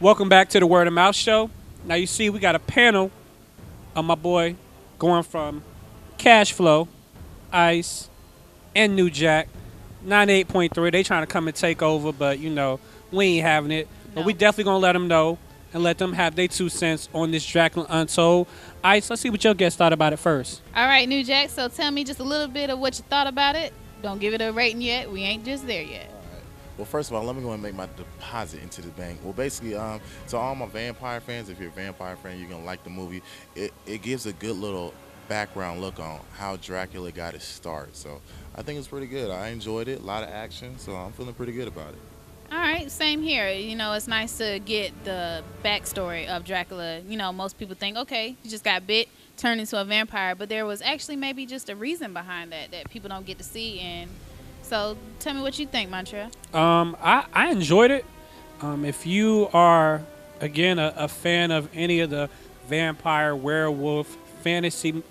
Welcome back to the Word of Mouth Show. Now you see we got a panel of my boy going from Cash Flow, Ice, and New Jack. 98.3. They trying to come and take over, but we ain't having it. But we definitely gonna let them know and let them have their 2 cents on this Dracula Untold. Ice, let's see what your guest thought about it first. All right, New Jack. So tell me just a little bit of what you thought about it. Don't give it a rating yet. We ain't just there yet. Well, first of all, let me go and make my deposit into the bank. Well, basically, to all my vampire fans, if you're a vampire fan, you're going to like the movie. It gives a good little background look on how Dracula got his start. So I think it's pretty good. I enjoyed it. A lot of action, so I'm feeling pretty good about it. All right, same here. It's nice to get the backstory of Dracula. Most people think, okay, he just got bit, turned into a vampire, but there was actually maybe just a reason behind that people don't get to see. And so tell me what you think, Montrel. I enjoyed it. If you are, again, a fan of any of the vampire, werewolf, fantasy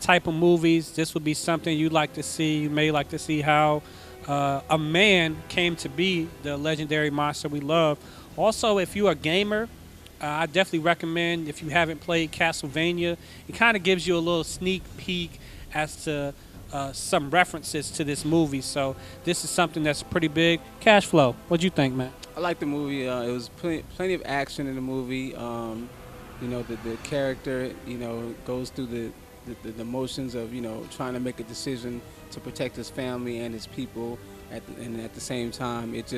type of movies, this would be something you'd like to see. You may like to see how a man came to be the legendary monster we love. Also, if you're a gamer, I definitely recommend, if you haven't played Castlevania, it kind of gives you a little sneak peek as to some references to this movie. So this is something that's pretty big. Cash Flow, what'd you think, man? I like the movie. It was plenty of action in the movie. The character, goes through the motions of, trying to make a decision to protect his family and his people. And at the same time, it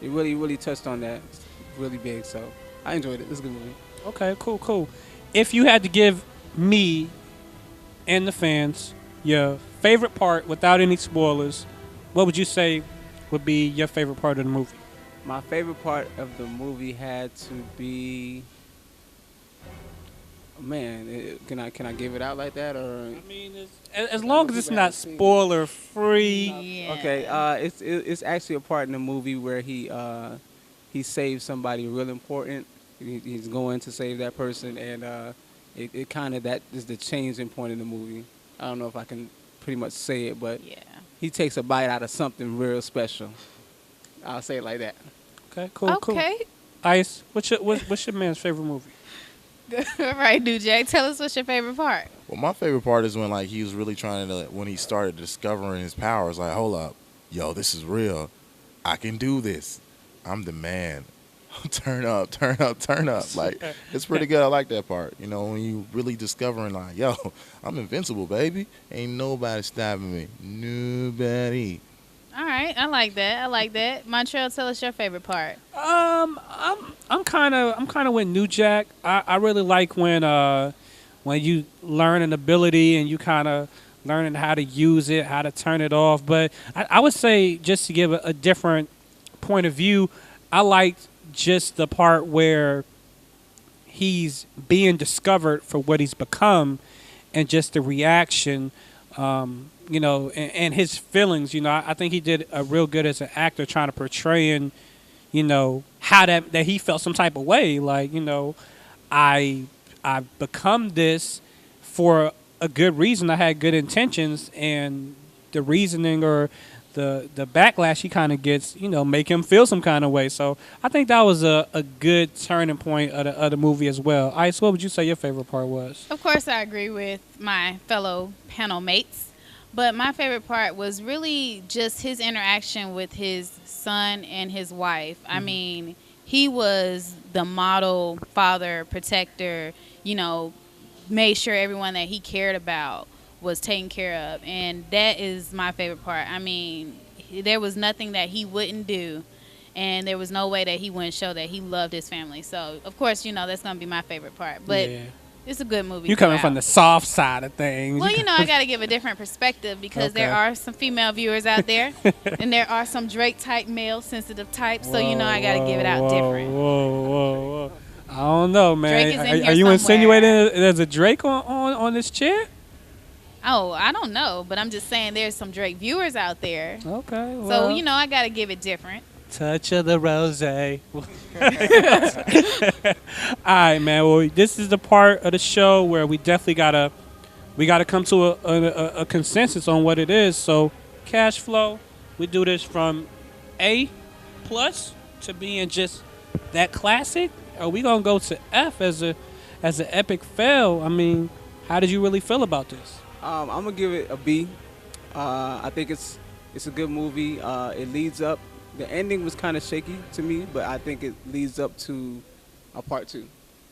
really touched on that. It's really big. So I enjoyed it. It's a good movie. Okay, cool. If you had to give me and the fans your favorite part without any spoilers, what would you say would be your favorite part of the movie? My favorite part of the movie had to be, can I give it out like that, or? I mean, as long as it's not spoiler free. Yeah. Okay, it's actually a part in the movie where he saves somebody real important. He's going to save that person, and it kind of, that is the changing point in the movie. I don't know if I can pretty much say it, but Yeah. he takes a bite out of something real special. I'll say it like that. Okay, cool. Okay. Ice, what's your man's favorite movie? All right, New Jack. Tell us what's your favorite part. Well, my favorite part is when he was really trying to, when he started discovering his powers, like, hold up, yo, this is real. I can do this. I'm the man. Turn up. Like, it's pretty good. I like that part. When you really discovering, like, yo, I'm invincible, baby. Ain't nobody stopping me. Nobody. All right, I like that. Montrel, tell us your favorite part. I'm kind of with New Jack. I really like when you learn an ability and you kind of learning how to use it, how to turn it off. But I would say, just to give a different point of view, I liked just the part where he's being discovered for what he's become, and just the reaction, and his feelings. I think he did a real good as an actor, trying to portraying, how that he felt some type of way. Like, I've become this for a good reason. I had good intentions, and the reasoning or the backlash he kind of gets, make him feel some kind of way. So I think that was a good turning point of the movie as well. Ice, what would you say your favorite part was? Of course, I agree with my fellow panel mates. But my favorite part was really just his interaction with his son and his wife. I mean, he was the model father, protector, made sure everyone that he cared about was taken care of. And that is my favorite part. I mean, there was nothing that he wouldn't do, and there was no way that he wouldn't show that he loved his family. So, of course, that's going to be my favorite part. But yeah. It's a good movie. You coming from the soft side of things. Well, I got to give a different perspective, because there are some female viewers out there, and there are some Drake-type, male-sensitive types. So, I got to give it out different. Whoa. I don't know, man. Drake is in here Are you somewhere. insinuating there's a Drake on this chair? Oh, I don't know, but I'm just saying there's some Drake viewers out there. Okay. Well, So, I got to give it different. Touch of the rose. All right, man. Well, this is the part of the show where we definitely gotta come to a consensus on what it is. So, Cash Flow, we do this from A plus to being just that classic? Are we gonna go to F as an epic fail? I mean, how did you really feel about this? I'm gonna give it a B. I think it's a good movie. It leads up. The ending was kind of shaky to me, but I think it leads up to a part two.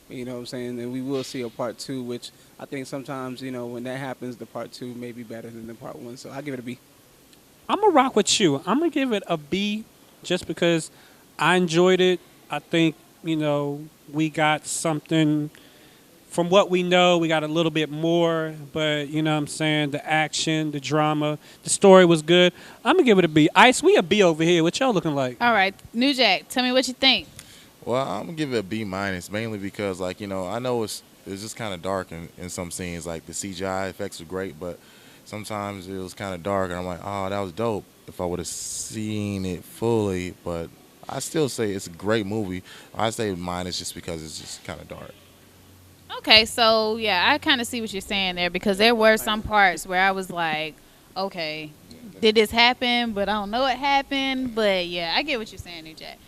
You know what I'm saying? And we will see a part two, which I think sometimes, when that happens, the part two may be better than the part one. So I give it a B. I'm gonna rock with you. I'm gonna give it a B, just because I enjoyed it. I think we got something from what we know. We got a little bit more, but you know what I'm saying, the action, the drama, the story was good. I'm gonna give it a B. Ice, we a B over here. What y'all looking like? All right, New Jack, tell me what you think. Well, I'm gonna give it a B minus, mainly because I know it's just kind of dark in some scenes. Like the CGI effects were great, but sometimes it was kind of dark, and I'm like, oh, that was dope if I would have seen it fully. But I still say it's a great movie. I say minus just because it's just kind of dark. Okay, so yeah, I kind of see what you're saying there, because there were some parts where I was like, okay, did this happen? But I don't know it happened. But yeah, I get what you're saying, New Jack.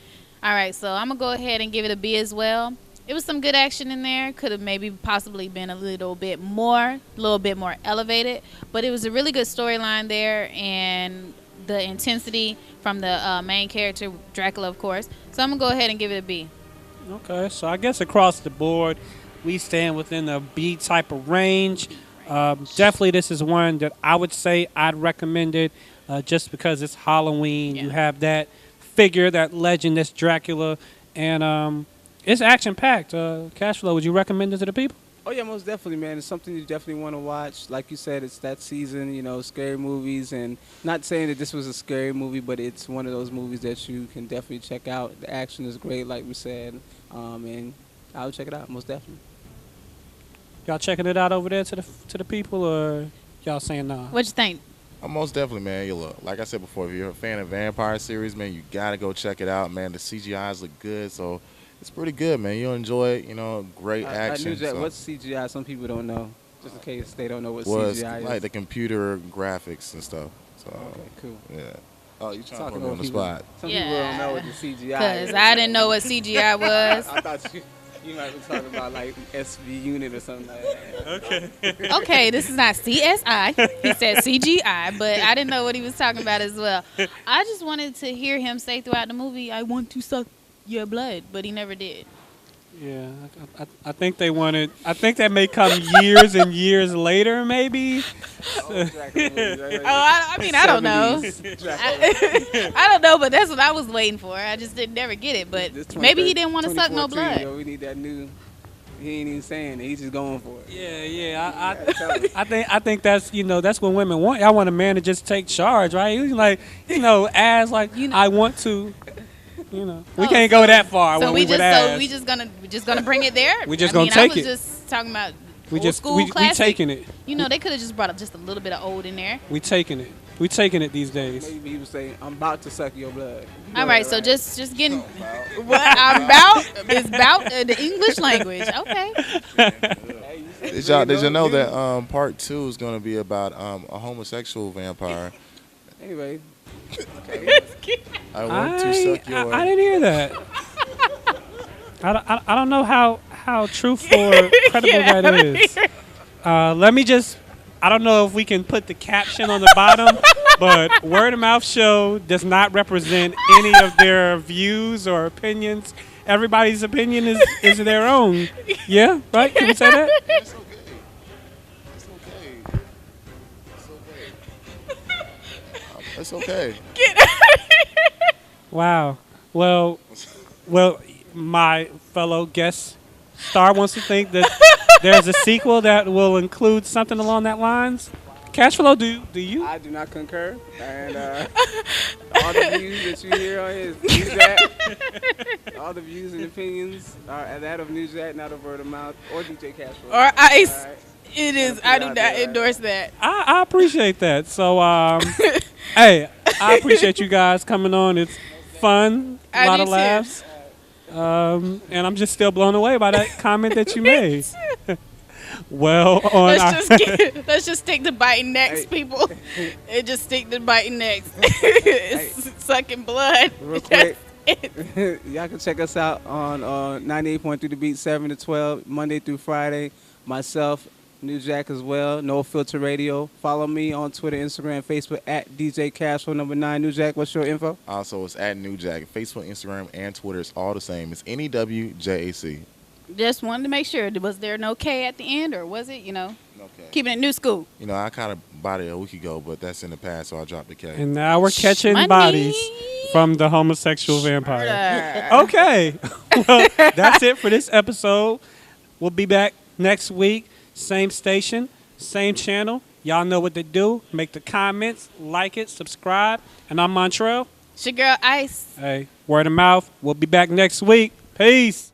All right, so I'm going to go ahead and give it a B as well. It was some good action in there. Could have maybe possibly been a little bit more elevated. But it was a really good storyline there, and the intensity from the main character, Dracula, of course. So I'm going to go ahead and give it a B. Okay, so I guess across the board, we stand within the B type of range. Definitely this is one that I would say I'd recommend it, just because it's Halloween. Yeah. You have that figure, that legend, that's Dracula, and it's action-packed. Cashflow, would you recommend it to the people? Oh yeah, most definitely, man. It's something you definitely want to watch. Like you said, it's that season, scary movies, and not saying that this was a scary movie, but it's one of those movies that you can definitely check out. The action is great, like we said, and I would check it out, most definitely. Y'all checking it out over there to the people, or y'all saying nah? What'd you think? Most definitely, man. You look, like I said before, if you're a fan of vampire series, man, you gotta go check it out, man. The CGIs look good, so it's pretty good, man. You'll enjoy it. Great action. I knew that. So. What's CGI? Some people don't know, just in case they don't know what Was CGI is. like the computer graphics and stuff. So Okay, cool. yeah. Oh, you trying to Talking put me on about the spot? Some people don't know what the CGI is. Because I didn't know what CGI was. I thought you might be talking about like SV unit or something like that. Okay. Okay, this is not CSI. He said CGI, but I didn't know what he was talking about as well. I just wanted to hear him say throughout the movie, "I want to suck your blood," but he never did. Yeah, I think they wanted. I think that may come years and years later, maybe. I mean, I don't know. I don't know, but that's what I was waiting for. I just didn't never get it. But maybe he didn't want to suck no blood. Yo, we need that new. He ain't even saying it. He's just going for it. Yeah. I think that's that's what women want. I want a man to just take charge, right? He's like as like I want to. We can't go that far. So when we just gonna bring it there. We just gonna take it. I was just talking about we old just school we classic. taking it. They could have just brought up just a little bit of old in there. We taking it. We taking it these days. Maybe he was saying, "I'm about to suck your blood." All right, so just getting what I'm about is about the English language. Okay. Did y'all know that part 2 is going to be about a homosexual vampire? Anyway. I want to suck your. I didn't hear that. I don't know how truthful or credible that is. Let me just. I don't know if we can put the caption on the bottom, but Word of Mouth Show does not represent any of their views or opinions. Everybody's opinion is their own. Yeah, right? Can we say that? It's okay. It's okay. It's okay. Get out of here. Wow. Well, my fellow guest star wants to think that there's a sequel that will include something along that lines. Cashflow, do you? I do not concur, and all the views that you hear on his Newsat, all the views and opinions are that of Newsat, not of Word of Mouth or DJ Cashflow. Or Ice. Right. It is. I do not endorse that. I appreciate that. So, hey, I appreciate you guys coming on. It's fun, a lot of laughs. And I'm just still blown away by that comment that you made. Well, let's just stick to biting necks, people. It just stick to biting necks. It's sucking blood. Real quick, Y'all can check us out on 98.3 The Beat, 7 to 12, Monday through Friday. Myself, New Jack as well, No Filter Radio. Follow me on Twitter, Instagram, Facebook at DJ Cashflow number 9. New Jack, what's your info? Also, it's at New Jack. Facebook, Instagram, and Twitter is all the same. It's NEWJAC. Just wanted to make sure. Was there no K at the end, or was it, Okay. keeping it new school? I kind of bought it a week ago, but that's in the past, so I dropped the K. And now we're catching Money. bodies from the homosexual vampire. Murder. Okay. Well, that's it for this episode. We'll be back next week. Same station, same channel. Y'all know what to do. Make the comments, like it, subscribe. And I'm Montrel. It's your girl Ice. Hey, word of mouth. We'll be back next week. Peace.